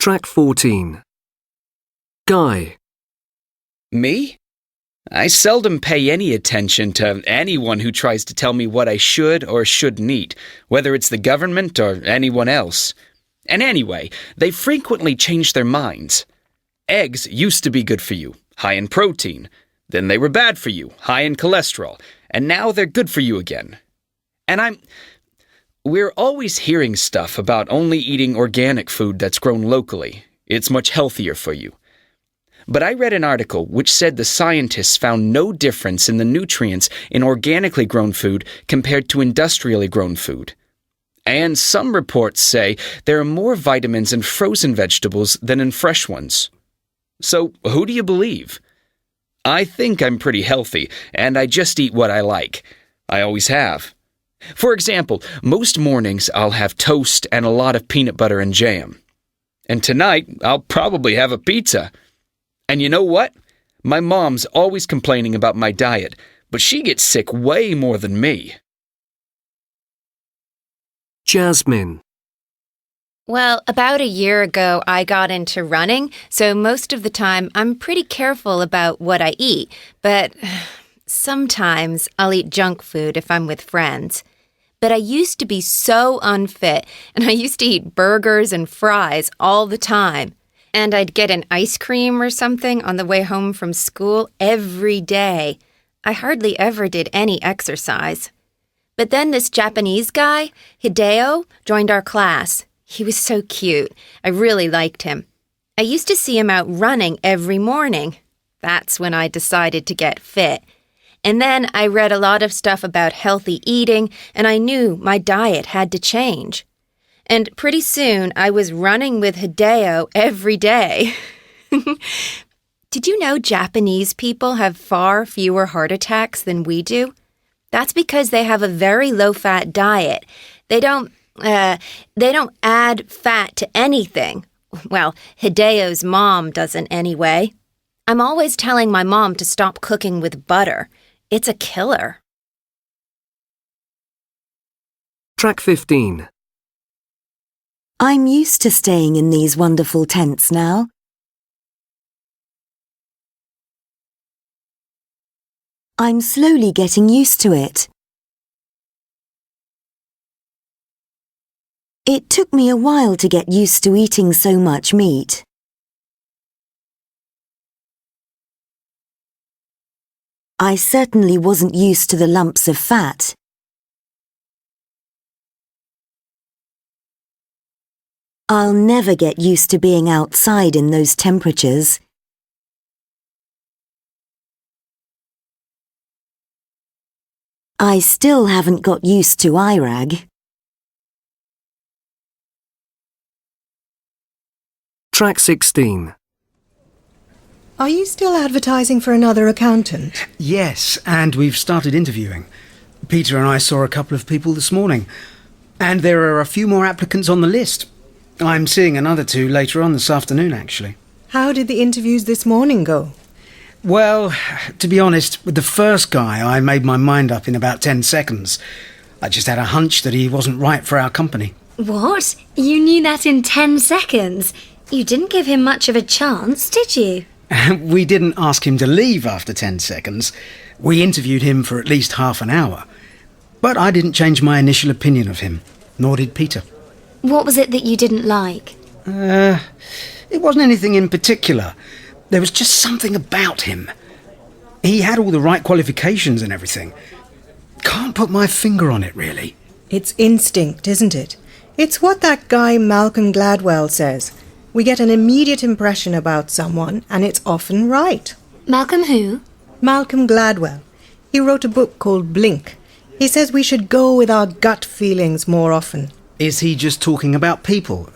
Track 14. Guy. Me? I seldom pay any attention to anyone who tries to tell me what I should or shouldn't eat, whether it's the government or anyone else. And anyway, they frequently change their minds. Eggs used to be good for you, high in protein. Then they were bad for you, high in cholesterol. And now they're good for you again. And we're always hearing stuff about only eating organic food that's grown locally. It's much healthier for you. But I read an article which said the scientists found no difference in the nutrients in organically grown food compared to industrially grown food. And some reports say there are more vitamins in frozen vegetables than in fresh ones. So who do you believe? I think I'm pretty healthy, and I just eat what I like. I always have. For example, most mornings I'll have toast and a lot of peanut butter and jam. And tonight I'll probably have a pizza. And you know what? My mom's always complaining about my diet, but she gets sick way more than me. Jasmine. Well, about a year ago, I got into running, so most of the time I'm pretty careful about what I eat, but sometimes I'll eat junk food if I'm with friends. But I used to be so unfit, and I used to eat burgers and fries all the time. And I'd get an ice cream or something on the way home from school every day. I hardly ever did any exercise. But then this Japanese guy, Hideo, joined our class. He was so cute. I really liked him. I used to see him out running every morning. That's when I decided to get fit. And then I read a lot of stuff about healthy eating, and I knew my diet had to change. And pretty soon, I was running with Hideo every day. Did you know Japanese people have far fewer heart attacks than we do? That's because they have a very low-fat diet. They don't add fat to anything. Well, Hideo's mom doesn't anyway. I'm always telling my mom to stop cooking with butter. It's a killer. Track 15. I'm used to staying in these wonderful tents now. I'm slowly getting used to it. It took me a while to get used to eating so much meat. I certainly wasn't used to the lumps of fat. I'll never get used to being outside in those temperatures. I still haven't got used to IRAG. Track 16. Are you still advertising for another accountant? Yes, and we've started interviewing. Peter and I saw a couple of people this morning, and there are a few more applicants on the list. I'm seeing another two later on this afternoon, actually. How did the interviews this morning go? Well, to be honest, with the first guy, I made my mind up in about 10 seconds. I just had a hunch that he wasn't right for our company. What? You knew that in 10 seconds? You didn't give him much of a chance, did you? We didn't ask him to leave after 10 seconds. We interviewed him for at least half an hour. But I didn't change my initial opinion of him, nor did Peter. What was it that you didn't like? It wasn't anything in particular. There was just something about him. He had all the right qualifications and everything. Can't put my finger on it, really. It's instinct, isn't it? It's what that guy Malcolm Gladwell says. We get an immediate impression about someone, and it's often right. Malcolm who? Malcolm Gladwell. He wrote a book called Blink. He says we should go with our gut feelings more often. Is he just talking about people?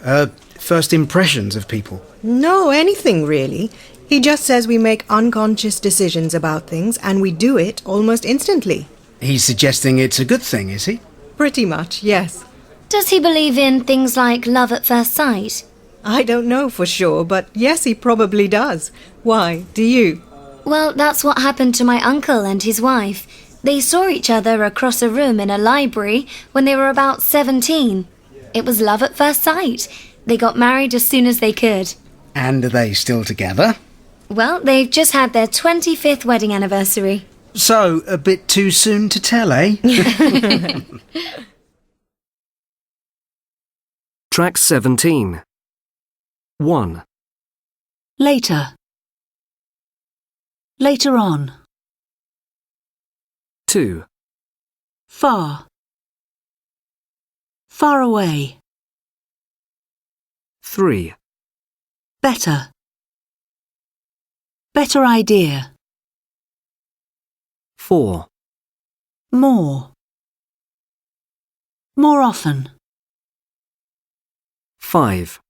First impressions of people? No, anything really. He just says we make unconscious decisions about things, and we do it almost instantly. He's suggesting it's a good thing, is he? Pretty much, yes. Does he believe in things like love at first sight? I don't know for sure, but yes, he probably does. Why, do you? Well, that's what happened to my uncle and his wife. They saw each other across a room in a library when they were about 17. It was love at first sight. They got married as soon as they could. And are they still together? Well, they've just had their 25th wedding anniversary. So, a bit too soon to tell, eh? Track 17. 1, Later. Later on. 2, Far. Far away. 3, Better. Better idea. 4, More. More often. 5,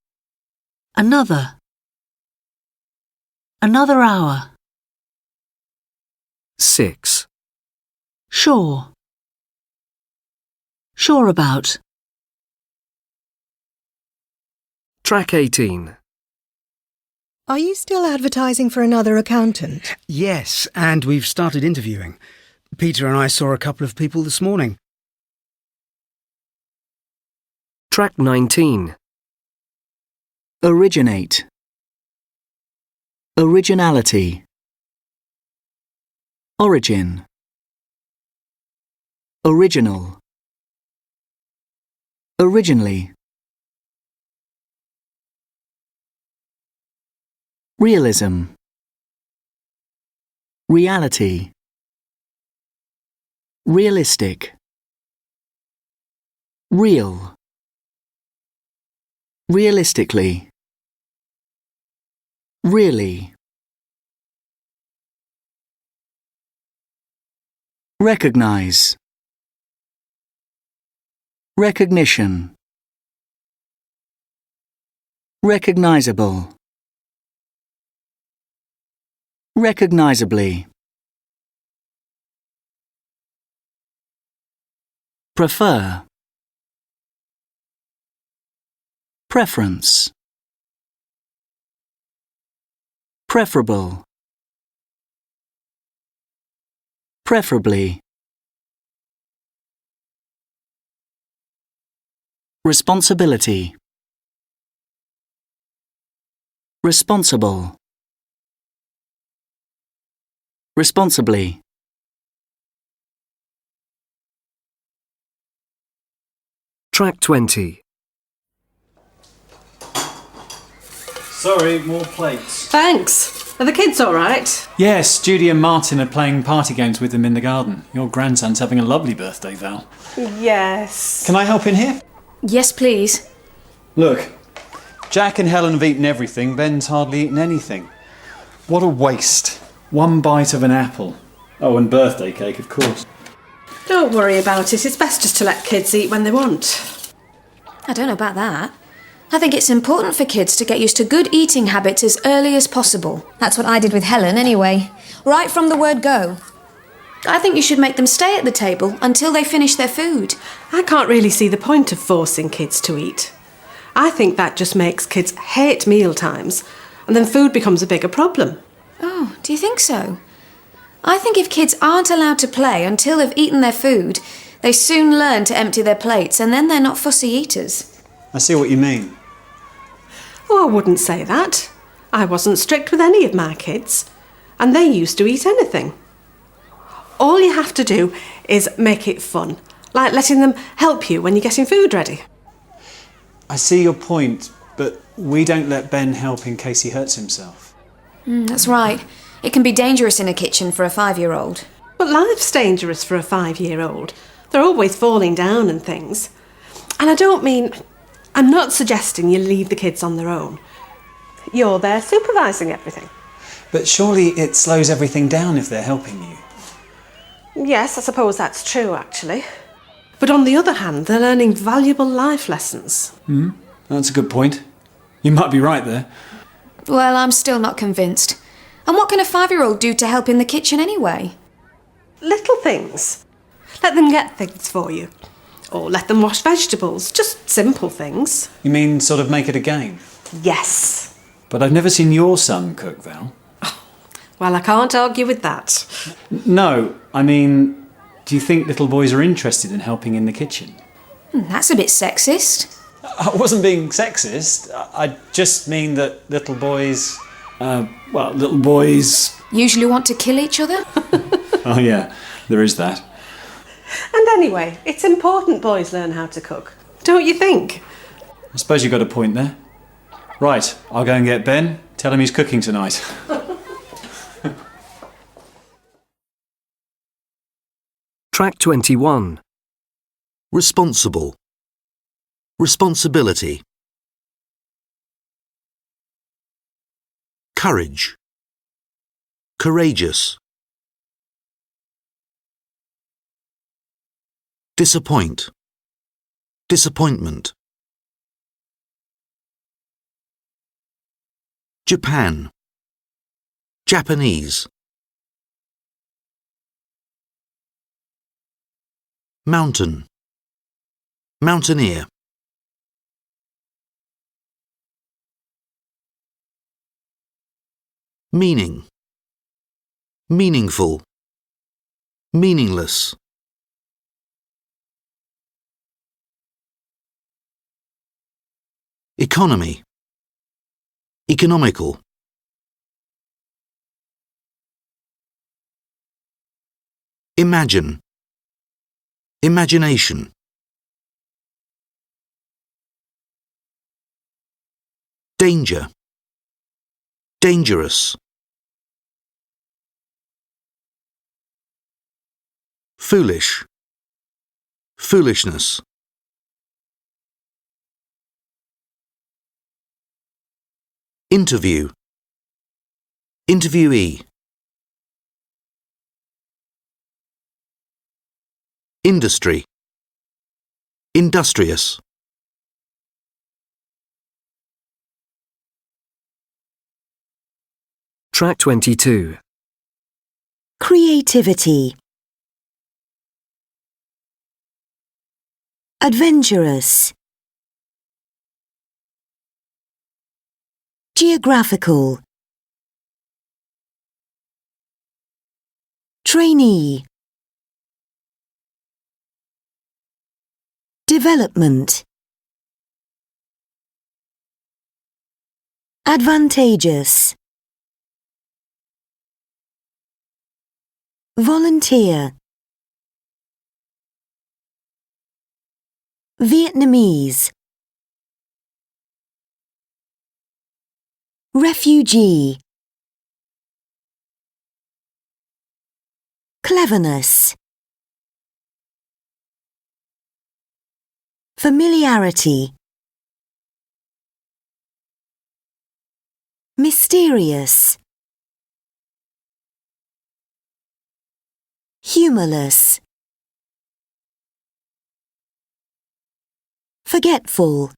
Another. Another hour. 6, Sure. Sure about. Track 18. Are you still advertising for another accountant? Yes, and we've started interviewing. Peter and I saw a couple of people this morning. Track 19. Originate. Originality. Origin. Original. Originally. Realism. Reality. Realistic. Real. Realistically. Really. Recognize. Recognition. Recognizable. Recognizably. Prefer. Preference. Preferable. Preferably. Responsibility. Responsible. Responsibly. Track 20. Sorry, more plates. Thanks. Are the kids all right? Yes, Judy and Martin are playing party games with them in the garden. Your grandson's having a lovely birthday, Val. Yes. Can I help in here? Yes, please. Look, Jack and Helen have eaten everything. Ben's hardly eaten anything. What a waste. One bite of an apple. Oh, and birthday cake, of course. Don't worry about it. It's best just to let kids eat when they want. I don't know about that. I think it's important for kids to get used to good eating habits as early as possible. That's what I did with Helen, anyway. Right from the word go. I think you should make them stay at the table until they finish their food. I can't really see the point of forcing kids to eat. I think that just makes kids hate meal times, and then food becomes a bigger problem. Oh, do you think so? I think if kids aren't allowed to play until they've eaten their food, they soon learn to empty their plates, and then they're not fussy eaters. I see what you mean. Oh, I wouldn't say that. I wasn't strict with any of my kids, and they used to eat anything. All you have to do is make it fun, like letting them help you when you're getting food ready. I see your point, but we don't let Ben help in case he hurts himself. That's right. It can be dangerous in a kitchen for a 5-year-old. But life's dangerous for a 5-year-old. They're always falling down and things. And I'm not suggesting you leave the kids on their own. You're there supervising everything. But surely it slows everything down if they're helping you. Yes, I suppose that's true, actually. But on the other hand, they're learning valuable life lessons. That's a good point. You might be right there. Well, I'm still not convinced. And what can a 5-year-old do to help in the kitchen anyway? Little things. Let them get things for you. Or let them wash vegetables. Just simple things. You mean sort of make it a game? Yes. But I've never seen your son cook, Val. Well, I can't argue with that. No, I mean, do you think little boys are interested in helping in the kitchen? That's a bit sexist. I wasn't being sexist. I just mean that little boys... little boys... Usually want to kill each other? Oh yeah, there is that. And anyway, it's important boys learn how to cook, don't you think? I suppose you got a point there. Right, I'll go and get Ben. Tell him he's cooking tonight. Track 21. Responsible. Responsibility. Courage. Courageous. Disappoint. Disappointment. Japan. Japanese. Mountain. Mountaineer. Meaning. Meaningful. Meaningless. Economy. Economical. Imagine. Imagination. Danger. Dangerous. Foolish. Foolishness. Interview. Interviewee. Industry. Industrious. Track 22. Creativity. Adventurous. Geographical. Trainee. Development. Advantageous. Volunteer. Vietnamese. Refugee. Cleverness. Familiarity. Mysterious. Humorless. Forgetful.